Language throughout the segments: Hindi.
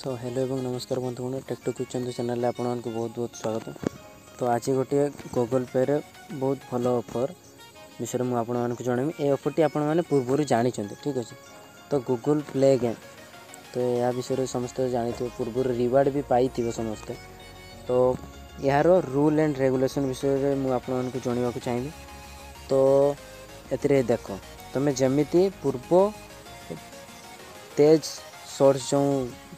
सो हेलो एवं नमस्कार बंधुगण टेक्टो क्यूचंद चैनल आपको बहुत बहुत स्वागत। तो आज गोटे गूगल पे रे बहुत भल ऑफर विषय मुझे आपको जनइबी। ये ऑफर आपण मैंने पूर्व जानी ठीक अच्छे। तो गूगल प्ले गेम तो यह विषय समस्त जानी पूर्व रिवार्ड भी पाई समस्ते। तो यार रूल एंड रेगुलेशन विषय मुझे आपको जनवाक चाहिए। तो ए देख तुम्हें जमी पूर्व तेज शॉर्ट्स जो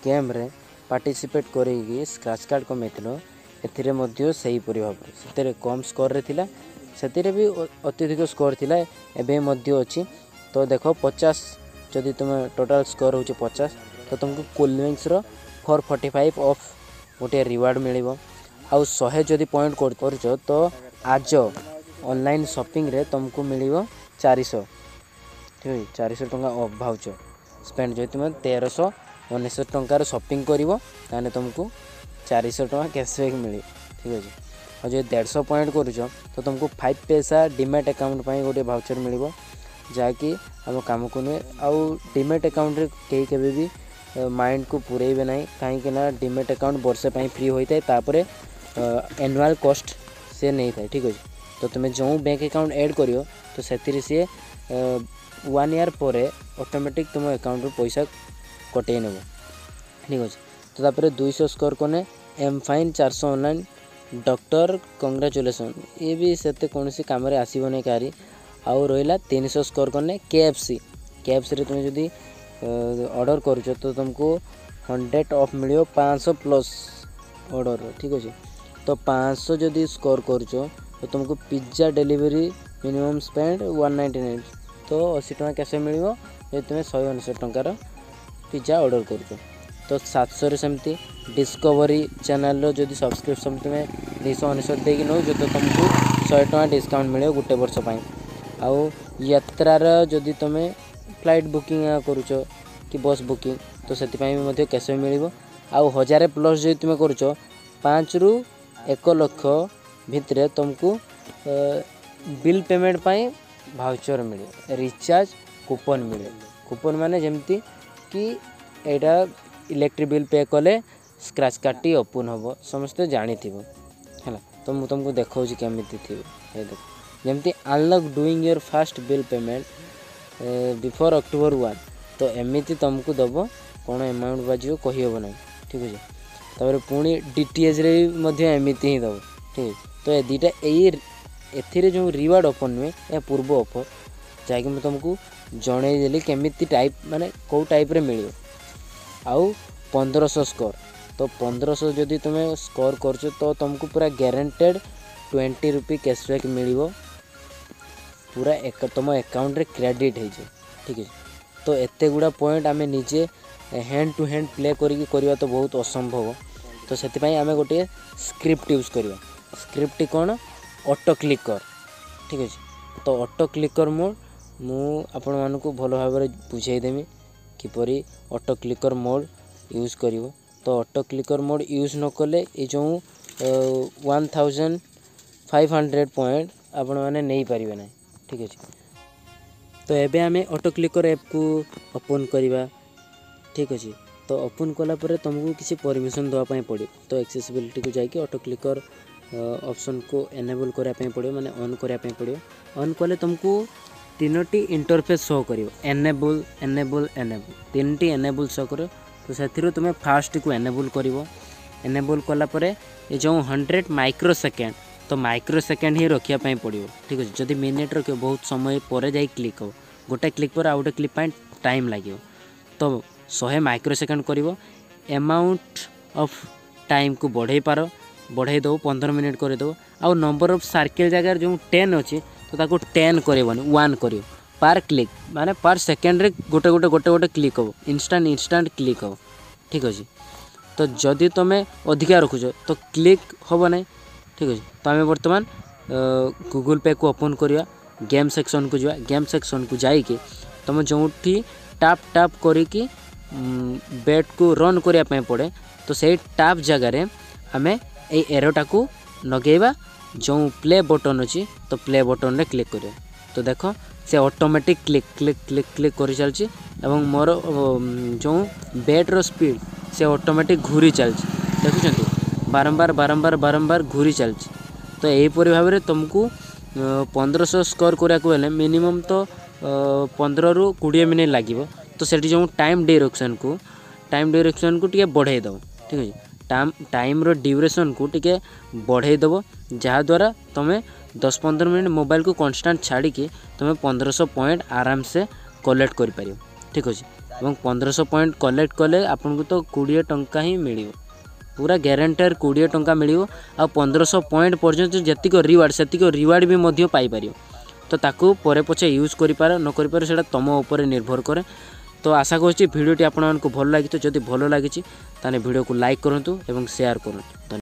गेम रे पार्टिसिपेट करी स्क्रैच कार्ड कमेल एही भाव से कम स्कोर थिला से भी अत्यधिक स्कोर थिला एवं अच्छी। तो देख 50 जदि तुम टोटाल स्कोर हो 50 तो तुमको कूलिंग्स 445 ऑफ गोटे रिवार्ड मिल आउ 100 जदि पॉइंट कर तो आज ऑनलाइन शॉपिंग रे तुमको मिल 400 ठीक है 400 टंका ऑफ भाउचर स्पेंड जो तुम 1319 टंकार शॉपिंग कर तुमको 400 टंका कैशबैक मिले ठीक अच्छे। और जो 150 पॉइंट करुच तो तुमको 5 पैसा डीमेट अकाउंट पर गोटे भाउचर मिल जहाँकि आम कम को नुहे आउ डीमेट अकाउंट रे कई केबे भी माइंड को पूरेबे ना कहीं डीमेट अकाउंट वर्षे फ्री होता है तापर एनुअल कॉस्ट से नहीं था ठीक अच्छे। तो तुम्हें जो बैंक अकाउंट ऐड करियो तो से सी 1 ईयर पर ऑटोमेटिक तुम अकाउंट पैसा कटे नेब ठीक अच्छे। तो तापर 200 स्कोर कने am fine 400 online doctor congratulation ये भी से कौन कम आसब नहीं कहारी। आउ रहा 300 स्कोर कने KFC रे तुम जदि ऑर्डर करुच तो तुमको 100 ऑफ मिल 500 प्लस ऑर्डर ठीक अच्छे। तो 500 जदि स्कोर करुच तो तुमको पिज्जा डिलीवरी मिनिमम स्पेंड 199 तो 80 टंका कैसे मिल तुम 199 टंकार पिज्जा ऑर्डर करुच। तो 700 सेमती डिस्कवरी चैनल जदि सब्सक्रिप्शन तुम्हें 299 देकी नौ तो तुमको 100 टंका डिस्काउंट मिले गोटे वर्ष आउ यात्रार जदि तुम्हें फ्लाइट बुकिंग करुच कि बस बुकिंग तो से कैसे मिल आउ 1000 प्लस जो तुम्हें करुच 5 ରୁ 1 लाख भितर तुमको बिल पेमेंट पाई भाउचर मिले रिचार्ज कूपन मिले। कूपन माने जमती कि एटा इलेक्ट्रिक बिल पे कले स्क्रैच कार्ड ओपन हम समस्ते जानी है। तो मुझे तुमको देखा केमी थी देख जमती unlock doing your fast bill payment before October 1 तो एमती तुमको दब कौन अमाउंट बाजो कहीहब ना ठीक अच्छे। तापर पुणी DTH रे एमती ही दब ठीक है। तो ये दुटा एथिरे जो रिवार्ड ऑफर नुहे या पूर्व ऑफर जहाँकि मैं तुमको जनईदेली केमी टाइप माने कौ टाइप रे मिल आउ 1500 स्कोर तो 1500 जदि तुम्हें स्कोर कर तो तुमको पूरा गारंटेड 20 रुपी कैशबैक मिल पूरा तुम अकाउंट रे क्रेडिट हो ठीक है। तो एते गुड़ा पॉइंट आमे निजे हैंड टू हैंड प्ले करिकी करवा तो बहुत असंभव। तो से आमे गोटे स्क्रिप्ट यूज करवा स्क्रिप्ट कौन ऑटो क्लिकर ठीक अच्छे। तो ऑटो क्लिकर मोड मु आपण मानक भल भाव बुझेदेमी किपरि ऑटो क्लिकर मोड यूज करिवो। तो ऑटो क्लिकर मोड यूज न कले ये जो 1500 पॉइंट आपण माने नहीं पारिबे ना ठीक अच्छे। तो एबे आमे ऑटो क्लिकर ऐप को ओपन करवा ठीक अच्छे। तो ओपन कला परे तुमको किसी परमिशन देवाई पड़े तो एक्सेसिबिलिटी को जाकि ऑटो क्लिकर ऑप्शन को एनेबल कराया पड़ो माने ऑन कराया पड़ो। ऑन कले तुमको 3टी इंटरफेस शो करियो एनेबल एनेबल एनेबल 3टी एनेबल शो करो। तो से तुम्हें फास्ट को एनेबल करिवो एनेबल कला परे ये जो 100 माइक्रो सेकेंड तो माइक्रो सेकेंड ही रखिया पड़ो ठीक है। जदि मिनिट रखियो बहुत समय पर जाई क्लिक हो गोटे क्लिक पर आउ गोटे क्लिक पाई टाइम लगे तो 100 माइक्रो सेकेंड करिवो। अमाउंट ऑफ टाइम को बढ़े दो 15 मिनट कर दो आउ नंबर ऑफ सर्किल जगह जो 10 अच्छी तो ताको 10 करबनी 1 करियो पर क्लिक माने पर सेकेंड रे गोटे क्लिक हो इंस्टांट क्लिक हो ठीक अच्छे। तो जदि तुम्हें अधिका रखुच तो क्लिक हम ना ठीक अच्छे। तो आम बर्तमान गूगल पे को ओपन करवा गेम सेक्शन को जा गेम सेक्शन को जाइए तुम जो टाप टाप करिकी बैट को रन करने पड़े तो से टाप जगार आम ये एरोटा को लगेगा जो प्ले बटन अच्छी तो प्ले बटन रे क्लिक करियो। तो देख से automatic click click click click कर चलती मोर जो बैट रो स्पीड से ऑटोमेटिक घूरी चलछि देखुछंती बारंबार बारंबार बारंबार घूरी चलछि। तो यहीपरि भाव में तुमको 1500 स्कोर करा मिनिमम तो 15 रु 20 मिनट लगे। तो सेठी जो टाइम ड्यूरेक्शन को टिके बढ़ाई दब ठीक है। टाइम रो ड्यूरेशन को टिके बढ़ाई दब जहाँद्वारा तुम्हें 10-15 मिनट मोबाइल को कांस्टेंट छाड़ी तुम्हें 1500 पॉइंट आराम से कलेक्ट कर पारियो ठीक अच्छे। और 1500 पॉइंट कलेक्ट कले आपन को तो 20 टंका ही मिल पूरा ग्यारंटेड 20 टंका मिल। आ 1500 पॉइंट पर्यंत जतिक रिवार्ड भी मध्य पाई पारियो। तो ताकू परे पछे यूज करि पार न करि पार सेटा तम ऊपर निर्भर करे। तो आशा करछि भिडियोटी आपन मानकु भल लागि। तो जदि भल लागि ताने भिडियो को लाइक करंतु एवं शेयर करंतु।